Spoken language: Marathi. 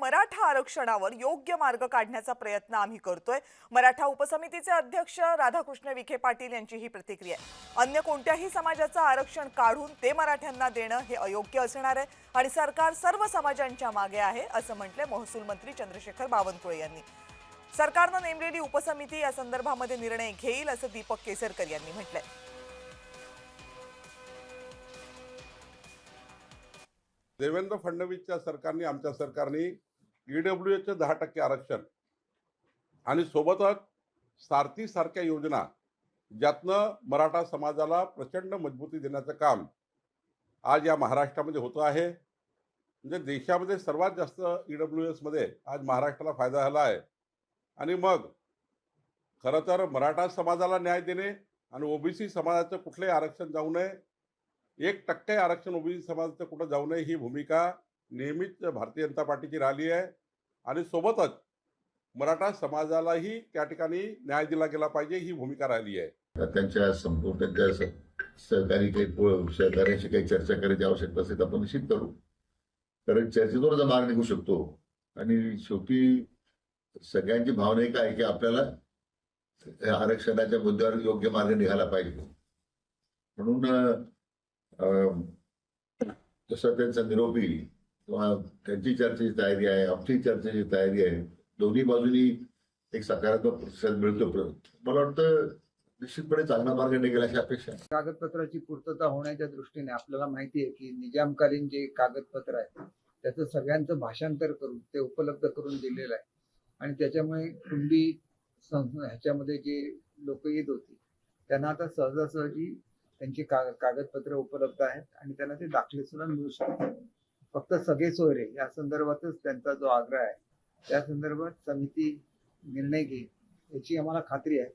मराठा आरक्षणावर योग्य मार्ग काढण्याचा प्रयत्न आम्ही करतोय। मराठा उपसमितीचे अध्यक्ष राधाकृष्ण विखे पाटील यांची ही प्रतिक्रिया आहे। अन्य कोणत्याही समाजाचं आरक्षण काढून ते मराठ्यांना देणं हे अयोग्य असणार आहे आणि सरकार सर्व समाजांच्या मागे आहे असं म्हटले महसूल मंत्री चंद्रशेखर बावनकुळे यांनी। सरकारने नेमलेली उपसमिती या संदर्भामध्ये निर्णय घेईल असं दीपक केसरकर यांनी म्हटलंय। देवेंद्र फडणवीसच्या सरकारने आमच्या सरकारने ईडब्ल्यूएसचे 10% आरक्षण आणि सोबतच सारथी सारख्या योजना ज्यातनं मराठा समाजाला प्रचंड मजबूती देण्याचं काम आज या महाराष्ट्रामध्ये होतं आहे। म्हणजे देशामध्ये सर्वात जास्त ईडब्ल्यूएस मध्ये आज महाराष्ट्राला फायदा झाला आहे। आणि मग खरं तर मराठा समाजाला न्याय देणे आणि ओबीसी समाजाचं कुठलंही आरक्षण जाऊ नये, 1% आरक्षण ओबीसी समाजाचं कुठं जाऊ नये ही भूमिका नेहमीच भारतीय जनता पार्टीची राहिली आहे। आणि सोबतच मराठा समाजालाही त्या ठिकाणी न्याय दिला गेला पाहिजे ही भूमिका राहिली आहे। त्यांच्या संपूर्ण त्यांच्या सहकार्याशी काही चर्चा करायची आवश्यकता असेल तर आपण निश्चित करू, कारण चर्चेतूनच मार्ग निघू शकतो। आणि शेवटी सगळ्यांची भावना एक आहे की आपल्याला आरक्षणाच्या मुद्द्यावर योग्य मार्ग निघाला पाहिजे। म्हणून जसं त्यांचा निरोप येईल किंवा त्यांची चर्चेची तयारी आहे, आमची चर्चेची तयारी आहे, दोन्ही बाजूनी एक सकारात्मक प्रतिसाद मिळतो। मला वाटतं निश्चितपणे चांगला मार्ग निघेल अशी अपेक्षा आहे। कागदपत्राची पूर्तता होण्याच्या दृष्टीने आपल्याला माहिती आहे की निजामकालीन जे कागदपत्र आहे त्याचं सगळ्यांचं भाषांतर करून ते उपलब्ध करून दिलेलं आहे आणि त्याच्यामुळे कुणबी ह्याच्यामध्ये जे लोक येत होती त्यांना आता सहजासहजी त्यांची कागदपत्र उपलब्ध आहेत आणि त्यांना ते दाखले सुद्धा मिळू शकतात। फक्त सगळे सोयरे या संदर्भातच त्यांचा जो आग्रह आहे त्या संदर्भात समिती निर्णय घेईल याची आम्हाला खात्री आहे।